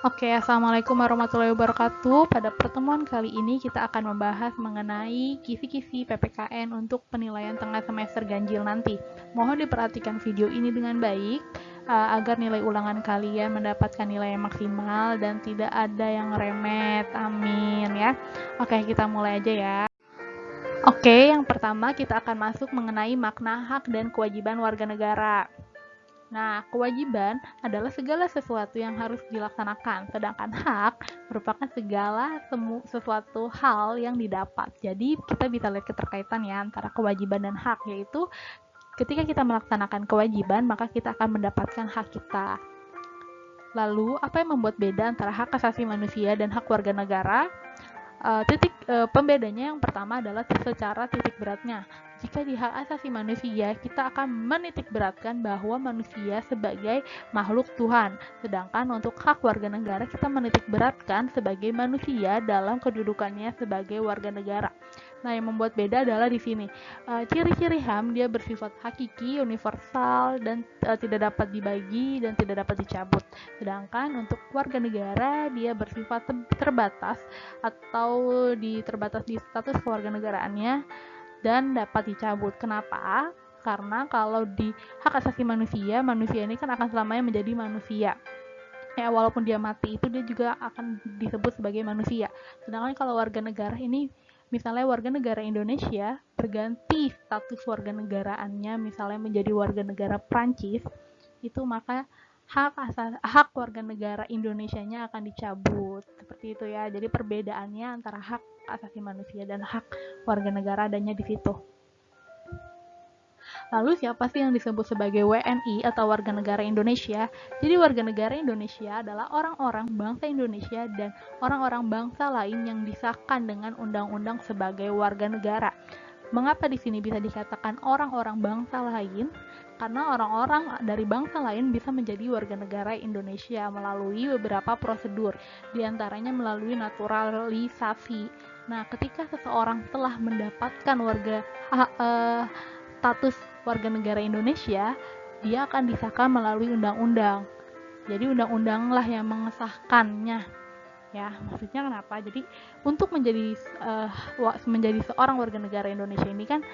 Oke, Assalamualaikum warahmatullahi wabarakatuh. Pada pertemuan kali ini kita akan membahas mengenai kisi-kisi PPKN untuk penilaian tengah semester ganjil nanti. Mohon diperhatikan video ini dengan baik agar nilai ulangan kalian mendapatkan nilai yang maksimal dan tidak ada yang remet. Amin ya. Oke, kita mulai aja ya. Oke, yang pertama kita akan masuk mengenai makna hak dan kewajiban warga negara. Nah, kewajiban adalah segala sesuatu yang harus dilaksanakan, sedangkan hak merupakan sesuatu hal yang didapat. Jadi, kita bisa lihat keterkaitan ya antara kewajiban dan hak, yaitu ketika kita melaksanakan kewajiban, maka kita akan mendapatkan hak kita. Lalu, apa yang membuat beda antara hak asasi manusia dan hak warga negara? Pembedanya yang pertama adalah secara titik beratnya. Jika di hak asasi manusia, kita akan menitik beratkan bahwa manusia sebagai makhluk Tuhan. Sedangkan untuk hak warga negara, kita menitik beratkan sebagai manusia dalam kedudukannya sebagai warga negara. Nah, yang membuat beda adalah di sini. Ciri-ciri HAM dia bersifat hakiki, universal, dan tidak dapat dibagi dan tidak dapat dicabut. Sedangkan untuk warga negara, dia bersifat terbatas atau terbatas di status kewarganegaraannya dan dapat dicabut. Kenapa? Karena kalau di hak asasi manusia, manusia ini kan akan selamanya menjadi manusia. Ya, walaupun dia mati itu dia juga akan disebut sebagai manusia. Sedangkan kalau warga negara ini, misalnya warga negara Indonesia berganti status warga negaraannya misalnya menjadi warga negara Prancis, itu maka hak warga negara Indonesianya akan dicabut. Seperti itu ya. Jadi perbedaannya antara hak asasi manusia dan hak warga negara adanya di situ. Lalu siapa sih yang disebut sebagai WNI atau warga negara Indonesia? Jadi warga negara Indonesia adalah orang-orang bangsa Indonesia dan orang-orang bangsa lain yang disahkan dengan undang-undang sebagai warga negara. Mengapa di sini bisa dikatakan orang-orang bangsa lain? Karena orang-orang dari bangsa lain bisa menjadi warga negara Indonesia melalui beberapa prosedur, diantaranya melalui naturalisasi. Nah, ketika seseorang telah mendapatkan status warga negara Indonesia, dia akan disahkan melalui undang-undang. Jadi undang-undang lah yang mengesahkannya. Ya, maksudnya kenapa? Jadi untuk menjadi seorang warga negara Indonesia ini kan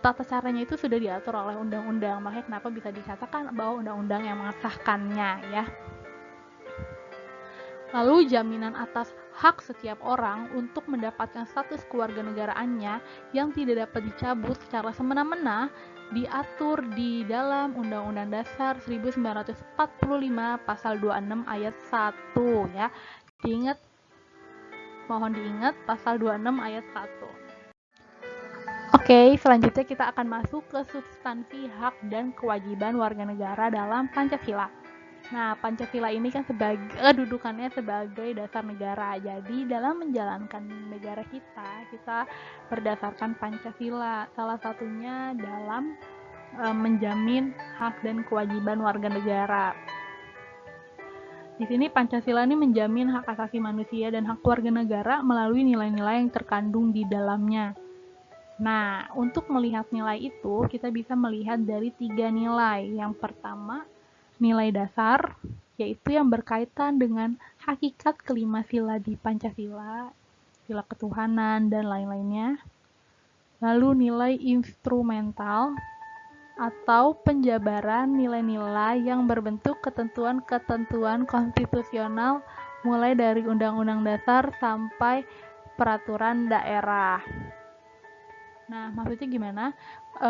tata caranya itu sudah diatur oleh undang-undang. Makanya kenapa bisa dikatakan bahwa undang-undang yang mengesahkannya ya. Lalu jaminan atas hak setiap orang untuk mendapatkan status kewarganegaraannya yang tidak dapat dicabut secara semena-mena diatur di dalam Undang-Undang Dasar 1945 pasal 26 ayat 1 ya. Mohon diingat pasal 26 ayat 1. Oke, selanjutnya kita akan masuk ke substansi hak dan kewajiban warga negara dalam Pancasila. Nah, Pancasila ini kan kedudukannya sebagai dasar negara. Jadi, dalam menjalankan negara kita berdasarkan Pancasila. Salah satunya dalam menjamin hak dan kewajiban warga negara. Di sini Pancasila ini menjamin hak asasi manusia dan hak warga negara melalui nilai-nilai yang terkandung di dalamnya. Nah, untuk melihat nilai itu, kita bisa melihat dari 3 nilai. Yang pertama, nilai dasar, yaitu yang berkaitan dengan hakikat kelima sila di Pancasila, sila ketuhanan, dan lain-lainnya. Lalu nilai instrumental, atau penjabaran nilai-nilai yang berbentuk ketentuan-ketentuan konstitusional mulai dari Undang-Undang Dasar sampai peraturan daerah. Nah, maksudnya gimana?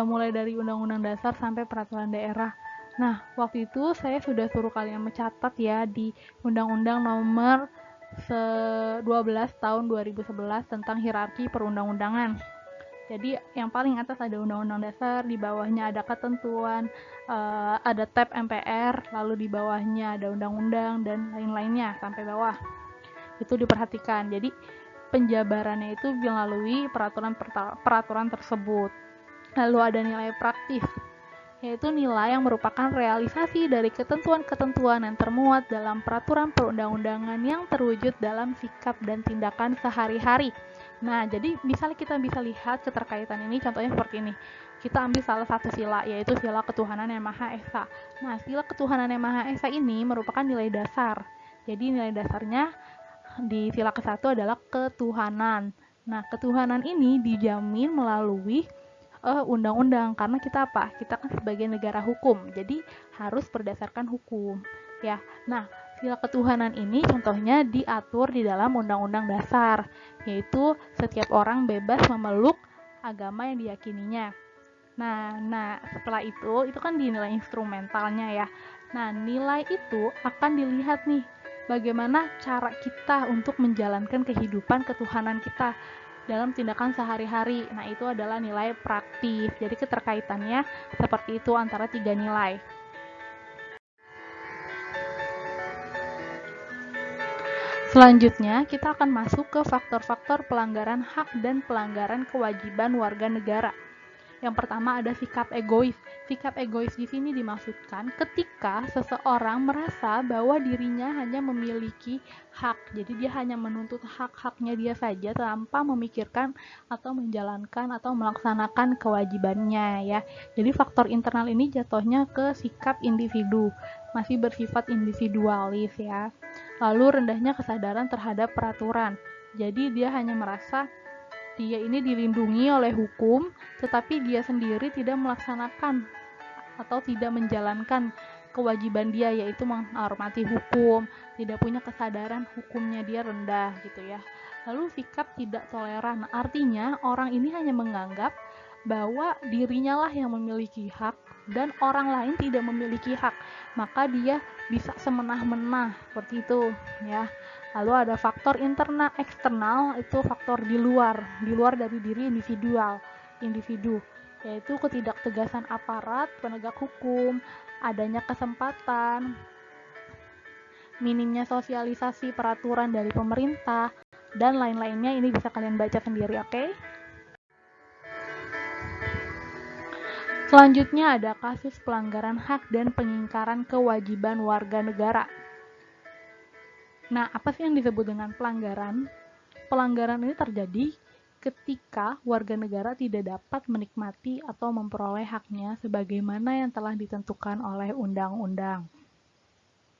Mulai dari Undang-Undang Dasar sampai peraturan daerah. Nah, waktu itu saya sudah suruh kalian mencatat ya di Undang-Undang Nomor 12 tahun 2011 tentang hierarki perundang-undangan. Jadi yang paling atas ada Undang-Undang Dasar, di bawahnya ada ketentuan, ada tab MPR, lalu di bawahnya ada undang-undang dan lain-lainnya sampai bawah. Itu diperhatikan. Jadi penjabarannya itu melalui peraturan tersebut. Lalu ada nilai praktis, yaitu nilai yang merupakan realisasi dari ketentuan-ketentuan yang termuat dalam peraturan perundang-undangan yang terwujud dalam sikap dan tindakan sehari-hari. Nah, jadi misalnya kita bisa lihat keterkaitan ini, contohnya seperti ini. Kita ambil salah satu sila, yaitu sila ketuhanan yang Maha Esa. Nah, sila ketuhanan yang Maha Esa ini merupakan nilai dasar. Jadi nilai dasarnya di sila ke-1 adalah ketuhanan. Nah, ketuhanan ini dijamin melalui undang-undang, karena kita apa? Kita kan sebagai negara hukum, jadi harus berdasarkan hukum, ya. Nah, sila ketuhanan ini contohnya diatur di dalam Undang-Undang Dasar, yaitu setiap orang bebas memeluk agama yang diyakininya. Nah, setelah itu kan dinilai instrumentalnya ya. Nah, nilai itu akan dilihat nih, bagaimana cara kita untuk menjalankan kehidupan ketuhanan kita dalam tindakan sehari-hari. Nah, itu adalah nilai praktis. Jadi keterkaitannya seperti itu antara 3 nilai. Selanjutnya, kita akan masuk ke faktor-faktor pelanggaran hak dan pelanggaran kewajiban warga negara. Yang pertama ada sikap egois. Sikap egois di sini dimaksudkan ketika seseorang merasa bahwa dirinya hanya memiliki hak. Jadi dia hanya menuntut hak-haknya dia saja tanpa memikirkan atau menjalankan atau melaksanakan kewajibannya ya. Jadi faktor internal ini jatuhnya ke sikap individu, masih bersifat individualis ya. Lalu rendahnya kesadaran terhadap peraturan. Jadi dia hanya merasa dia ini dilindungi oleh hukum, tetapi dia sendiri tidak melaksanakan atau tidak menjalankan kewajiban dia, yaitu menghormati hukum, tidak punya kesadaran hukumnya dia rendah gitu ya. Lalu sikap tidak toleran, artinya orang ini hanya menganggap bahwa dirinya lah yang memiliki hak dan orang lain tidak memiliki hak, maka dia bisa semena-mena seperti itu ya. Lalu ada faktor internal eksternal, itu faktor di luar dari diri individu, yaitu ketidaktegasan aparat penegak hukum, adanya kesempatan, minimnya sosialisasi peraturan dari pemerintah, dan lain-lainnya. Ini bisa kalian baca sendiri, oke? Selanjutnya ada kasus pelanggaran hak dan pengingkaran kewajiban warga negara. Nah, apa sih yang disebut dengan pelanggaran? Pelanggaran ini terjadi ketika warga negara tidak dapat menikmati atau memperoleh haknya sebagaimana yang telah ditentukan oleh undang-undang.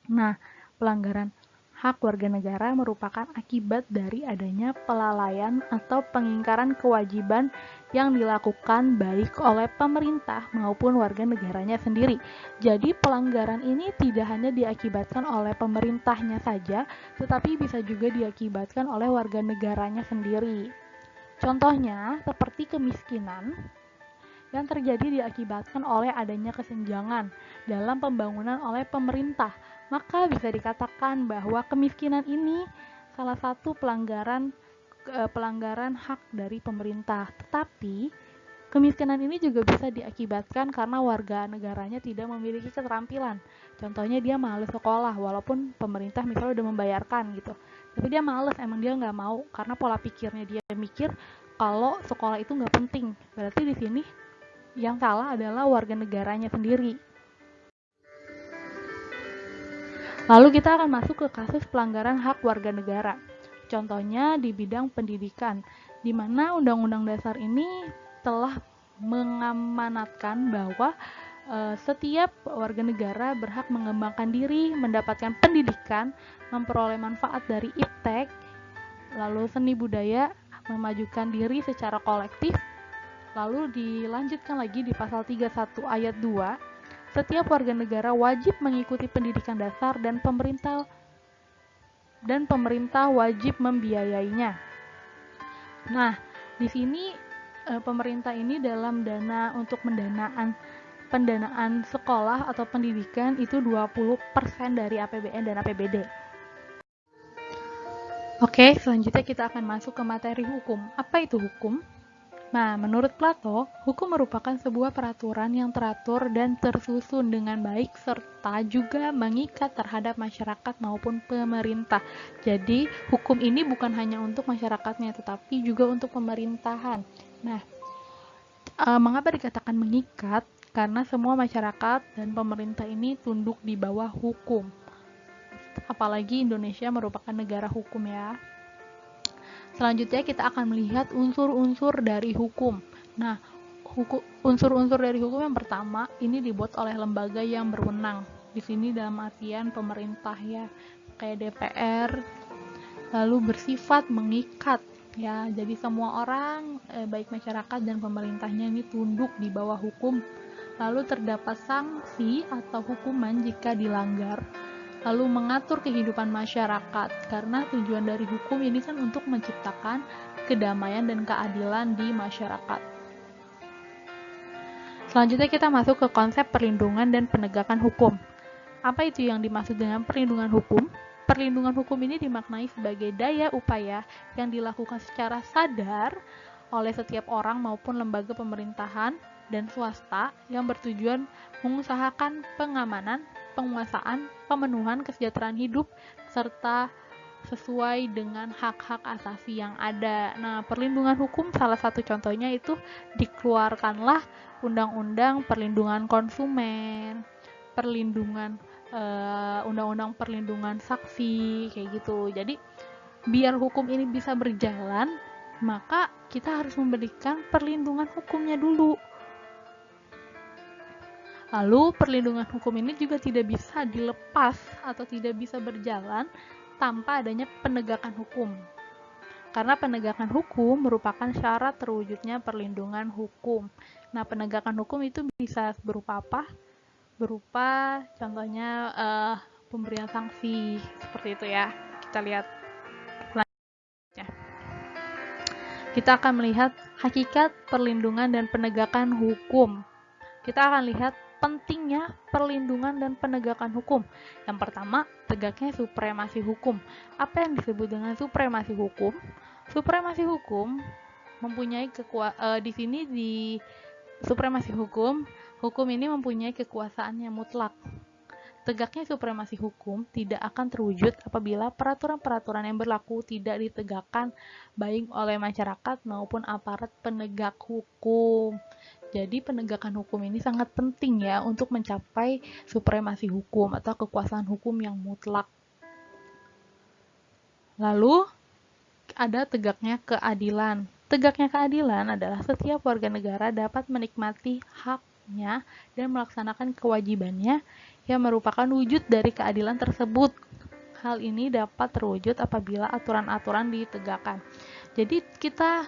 Nah, pelanggaran hak warga negara merupakan akibat dari adanya kelalaian atau pengingkaran kewajiban yang dilakukan baik oleh pemerintah maupun warga negaranya sendiri. Jadi pelanggaran ini tidak hanya diakibatkan oleh pemerintahnya saja, tetapi bisa juga diakibatkan oleh warga negaranya sendiri. Contohnya seperti kemiskinan yang terjadi diakibatkan oleh adanya kesenjangan dalam pembangunan oleh pemerintah. Maka bisa dikatakan bahwa kemiskinan ini salah satu pelanggaran hak dari pemerintah. Tetapi kemiskinan ini juga bisa diakibatkan karena warga negaranya tidak memiliki keterampilan. Contohnya dia malas sekolah walaupun pemerintah misalnya udah membayarkan gitu. Tapi dia malas, emang dia nggak mau karena pola pikirnya dia mikir kalau sekolah itu nggak penting. Berarti di sini yang salah adalah warga negaranya sendiri. Lalu kita akan masuk ke kasus pelanggaran hak warga negara. Contohnya di bidang pendidikan, di mana Undang-Undang Dasar ini telah mengamanatkan bahwa setiap warga negara berhak mengembangkan diri, mendapatkan pendidikan, memperoleh manfaat dari iptek, lalu seni budaya, memajukan diri secara kolektif. Lalu dilanjutkan lagi di pasal 31 ayat 2, setiap warga negara wajib mengikuti pendidikan dasar dan pemerintah wajib membiayainya. Nah, di sini pemerintah ini dalam dana untuk pendanaan sekolah atau pendidikan itu 20% dari APBN dan APBD. Oke, selanjutnya kita akan masuk ke materi hukum. Apa itu hukum? Nah, menurut Plato, hukum merupakan sebuah peraturan yang teratur dan tersusun dengan baik serta juga mengikat terhadap masyarakat maupun pemerintah. Jadi, hukum ini bukan hanya untuk masyarakatnya, tetapi juga untuk pemerintahan. Nah, mengapa dikatakan mengikat? Karena semua masyarakat dan pemerintah ini tunduk di bawah hukum. Apalagi Indonesia merupakan negara hukum ya. Selanjutnya kita akan melihat unsur-unsur dari hukum. Nah, unsur-unsur dari hukum yang pertama ini dibuat oleh lembaga yang berwenang. Di sini dalam artian pemerintah ya. kayak DPR, lalu bersifat mengikat ya. Jadi semua orang baik masyarakat dan pemerintahnya ini tunduk di bawah hukum. Lalu terdapat sanksi atau hukuman jika dilanggar. Lalu mengatur kehidupan masyarakat, karena tujuan dari hukum ini kan untuk menciptakan kedamaian dan keadilan di masyarakat. Selanjutnya kita masuk ke konsep perlindungan dan penegakan hukum. Apa itu yang dimaksud dengan perlindungan hukum? Perlindungan hukum ini dimaknai sebagai daya upaya yang dilakukan secara sadar oleh setiap orang maupun lembaga pemerintahan dan swasta yang bertujuan mengusahakan pengamanan, penguasaan, pemenuhan kesejahteraan hidup, serta sesuai dengan hak-hak asasi yang ada. Nah, perlindungan hukum salah satu contohnya itu dikeluarkanlah Undang-Undang Perlindungan Konsumen, Undang-Undang Perlindungan Saksi, kayak gitu. Jadi, biar hukum ini bisa berjalan, maka kita harus memberikan perlindungan hukumnya dulu. Lalu perlindungan hukum ini juga tidak bisa dilepas atau tidak bisa berjalan tanpa adanya penegakan hukum. Karena penegakan hukum merupakan syarat terwujudnya perlindungan hukum. Nah, penegakan hukum itu bisa berupa apa? Berupa contohnya pemberian sanksi, seperti itu ya. Kita lihat selanjutnya. Kita akan melihat hakikat perlindungan dan penegakan hukum. Kita akan lihat pentingnya perlindungan dan penegakan hukum. Yang pertama, tegaknya supremasi hukum. Apa yang disebut dengan supremasi hukum? Supremasi hukum mempunyai di sini di supremasi hukum ini mempunyai kekuasaan yang mutlak. Tegaknya supremasi hukum tidak akan terwujud apabila peraturan-peraturan yang berlaku tidak ditegakkan baik oleh masyarakat maupun aparat penegak hukum. Jadi penegakan hukum ini sangat penting ya untuk mencapai supremasi hukum atau kekuasaan hukum yang mutlak. Lalu ada tegaknya keadilan. Tegaknya keadilan adalah setiap warga negara dapat menikmati haknya dan melaksanakan kewajibannya yang merupakan wujud dari keadilan tersebut. Hal ini dapat terwujud apabila aturan-aturan ditegakkan. Jadi kita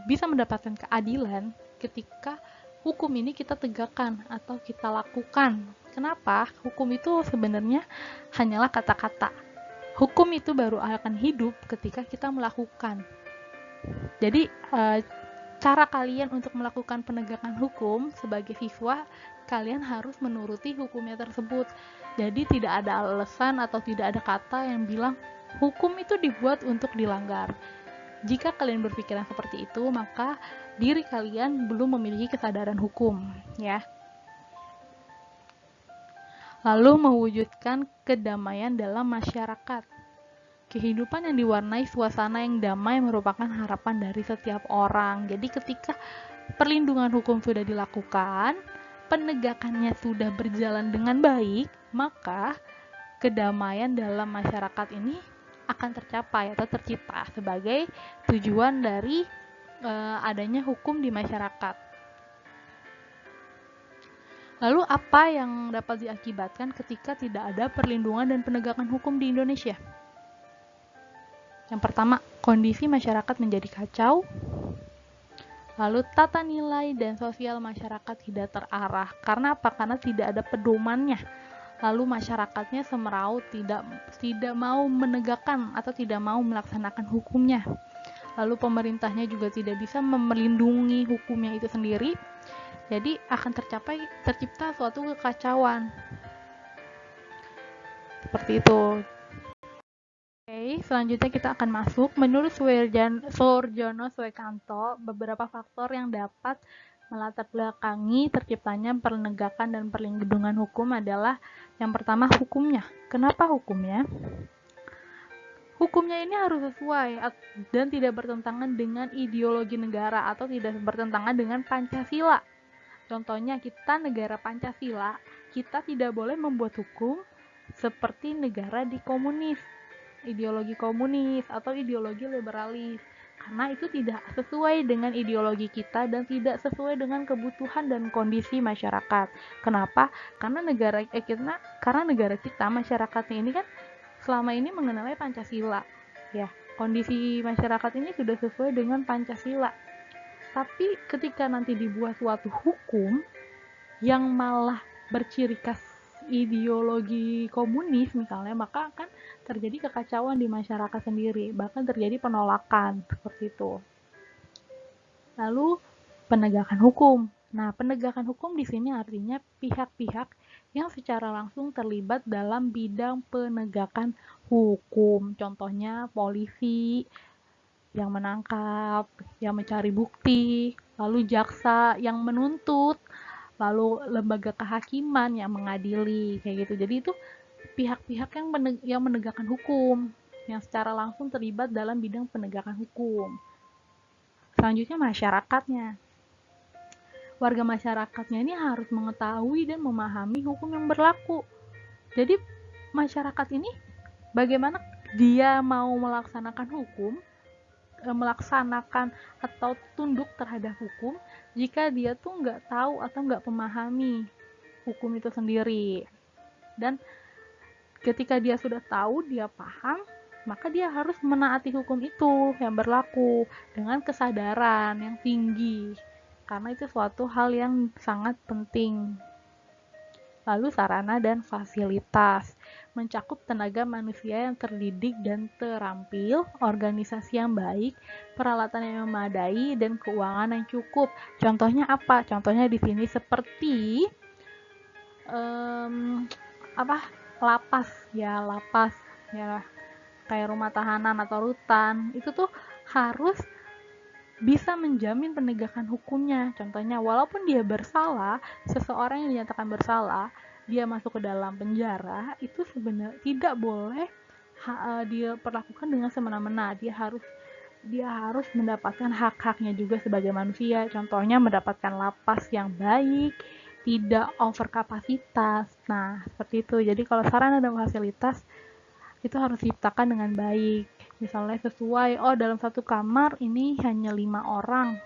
bisa mendapatkan keadilan ketika hukum ini kita tegakkan atau kita lakukan. Kenapa? Hukum itu sebenarnya hanyalah kata-kata. Hukum itu baru akan hidup ketika kita melakukan. Jadi cara kalian untuk melakukan penegakan hukum sebagai siswa, kalian harus menuruti hukumnya tersebut. Jadi tidak ada alasan atau tidak ada kata yang bilang hukum itu dibuat untuk dilanggar. Jika kalian berpikiran seperti itu, maka diri kalian belum memiliki kesadaran hukum, ya. Lalu mewujudkan kedamaian dalam masyarakat. Kehidupan yang diwarnai suasana yang damai merupakan harapan dari setiap orang. Jadi ketika perlindungan hukum sudah dilakukan, penegakannya sudah berjalan dengan baik, maka kedamaian dalam masyarakat ini akan tercapai atau tercipta sebagai tujuan dari adanya hukum di masyarakat. Lalu apa yang dapat diakibatkan ketika tidak ada perlindungan dan penegakan hukum di Indonesia? Yang pertama, kondisi masyarakat menjadi kacau. Lalu tata nilai dan sosial masyarakat tidak terarah. Karena apa? Karena tidak ada pedomannya. Lalu masyarakatnya semeraut, tidak mau menegakkan atau tidak mau melaksanakan hukumnya. Lalu pemerintahnya juga tidak bisa melindungi hukumnya itu sendiri. Jadi akan tercipta suatu kekacauan. Seperti itu. Oke, selanjutnya kita akan masuk. Menurut Soerjono Swekanto, beberapa faktor yang dapat melatar belakangi terciptanya penegakan dan perlindungan hukum adalah yang pertama hukumnya. Kenapa hukumnya? Hukumnya ini harus sesuai dan tidak bertentangan dengan ideologi negara atau tidak bertentangan dengan Pancasila. Contohnya kita negara Pancasila, kita tidak boleh membuat hukum seperti negara di komunis, ideologi komunis atau ideologi liberalis, karena itu tidak sesuai dengan ideologi kita dan tidak sesuai dengan kebutuhan dan kondisi masyarakat. Kenapa? Karena negara kita masyarakatnya ini kan selama ini mengenalnya Pancasila. Ya, kondisi masyarakat ini sudah sesuai dengan Pancasila. Tapi ketika nanti dibuat suatu hukum yang malah berciri khas ideologi komunis misalnya, maka akan terjadi kekacauan di masyarakat sendiri, bahkan terjadi penolakan seperti itu. Lalu penegakan hukum. Nah, penegakan hukum di sini artinya pihak-pihak yang secara langsung terlibat dalam bidang penegakan hukum. Contohnya polisi yang menangkap, yang mencari bukti, lalu jaksa yang menuntut, lalu lembaga kehakiman yang mengadili, kayak gitu. Jadi itu pihak-pihak yang menegakkan hukum, yang secara langsung terlibat dalam bidang penegakan hukum. Selanjutnya masyarakatnya. Warga masyarakatnya ini harus mengetahui dan memahami hukum yang berlaku. Jadi masyarakat ini bagaimana dia mau melaksanakan hukum, melaksanakan atau tunduk terhadap hukum jika dia tuh nggak tahu atau nggak memahami hukum itu sendiri. Dan ketika dia sudah tahu, dia paham, maka dia harus menaati hukum itu yang berlaku dengan kesadaran yang tinggi, karena itu suatu hal yang sangat penting. Lalu sarana dan fasilitas mencakup tenaga manusia yang terdidik dan terampil, organisasi yang baik, peralatan yang memadai, dan keuangan yang cukup. Contohnya apa? Contohnya di sini seperti lapas ya, kayak rumah tahanan atau rutan. Itu tuh harus bisa menjamin penegakan hukumnya. Contohnya, walaupun dia bersalah, seseorang yang dinyatakan bersalah, dia masuk ke dalam penjara, itu sebenarnya tidak boleh dia perlakukan dengan semena-mena. Dia harus mendapatkan hak-haknya juga sebagai manusia. Contohnya mendapatkan lapas yang baik, tidak over kapasitas. Nah, seperti itu. Jadi kalau sarana dan fasilitas itu harus diciptakan dengan baik. Misalnya sesuai, dalam satu kamar ini hanya 5 orang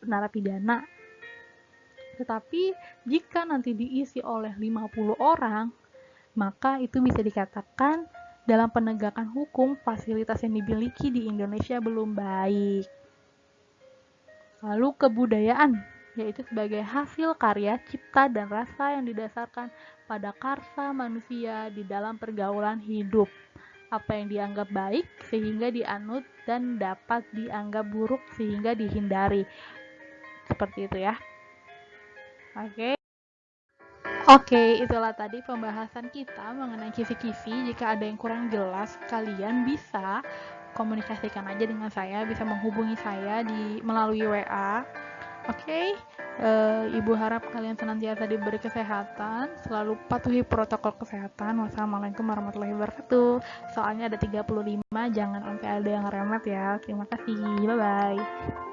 narapidana. Tetapi jika nanti diisi oleh 50 orang, maka itu bisa dikatakan dalam penegakan hukum fasilitas yang dimiliki di Indonesia belum baik. Lalu kebudayaan, yaitu sebagai hasil karya, cipta, dan rasa yang didasarkan pada karsa manusia di dalam pergaulan hidup. Apa yang dianggap baik sehingga dianut dan dapat dianggap buruk sehingga dihindari. Seperti itu ya. Oke, itulah tadi pembahasan kita mengenai kisi-kisi. Jika ada yang kurang jelas, kalian bisa komunikasikan aja dengan saya, bisa menghubungi saya melalui WA. Oke, Ibu harap kalian senantiasa diberi kesehatan, selalu patuhi protokol kesehatan. Wassalamualaikum warahmatullahi wabarakatuh. Soalnya ada 35, jangan sampai ada yang remet ya. Terima kasih, bye-bye.